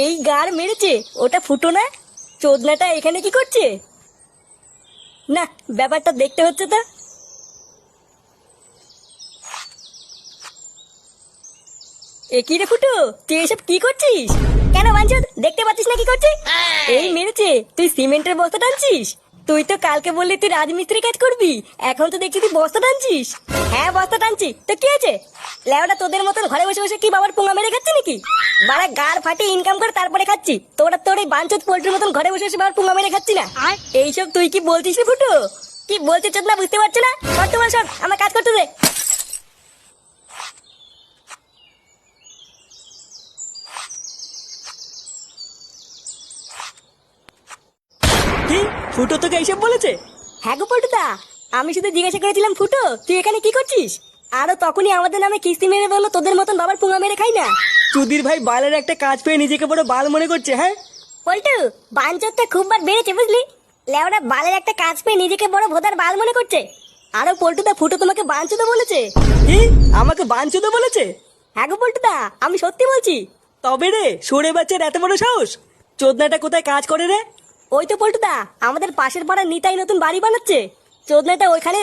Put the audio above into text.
এই গার মেরেছে ওটা ফুটো না? চোদনাটা এখানে কি করছে? না, ব্যাপারটা দেখতে হচ্ছে তো। এ কি রে ফুটো, তুই এসব কি করছিস? কেন বাঞ্চদ, দেখতে পাচ্ছিস না কি করছে? এই মেরেছে, তুই সিমেন্টের বস্তা টানছিস? তুই তো কালকে বললি তুই রাজমিস্ত্রি কাজ করবি, এখন তো দেখছি তুই বস্তা টানছিস। হ্যাঁ বস্তা টানছি, তো কি আছে? লেওটা তোদের মতন ঘরে বসে বসে কি বাবার পোঙা মেরে খাচ্ছি নাকি? বাড়া গার ফাটিয়ে ইনকাম করে তারপরে খাচ্ছি, তোর এই বাঞ্চদ পোল্ট্রির মতন ঘরে বসে বসে বাবার পোঙা মেরে খাচ্ছি না। এইসব তুই কি বলছিস রে ফুটো? কি বলছিস চোদ না, বুঝতে পারছো না? সর তোমার সর, আমার কাজ করতে দে। কি? ফুটো তোকে এইসব বলেছে? হ্যাঁ গো পল্টুদা, আমি শুধু জিজ্ঞাসা করেছিলাম ফুটো তুই এখানে কি করছিস। আরো তখনই আমাদের নামে কিস্তি মেরে বললো তোদের মতন বাবার পুঙা মেরে খাই না। চুদির ভাই বালের একটা কাজ পেয়ে নিজেকে বড় বাল মনে করছে। হ্যাঁ পল্টু, বাঞ্চরটা খুব বার বেড়েছে বুঝলি। লেওড়া বালের একটা কাজ পেয়ে নিজেকে বড় ভোদার বাল মনে করছে। আরো পল্টুদা ফুটো তোমাকে বাঞ্চুদা বলেছে? কি? আমাকে বাঞ্চুদা বলেছে? হ্যাঁ গো পল্টুদা, আমি সত্যি বলছি। তবে রে সরে বাচ্চার এত বড় সাহস! চোদনাটা কোথায় কাজ করে রে? ওই তো পল্টুদা, আমাদের পাশের পাড়ার নিতাই নতুন বাড়ি বানাচ্ছে। চোদনাটা ওইখানে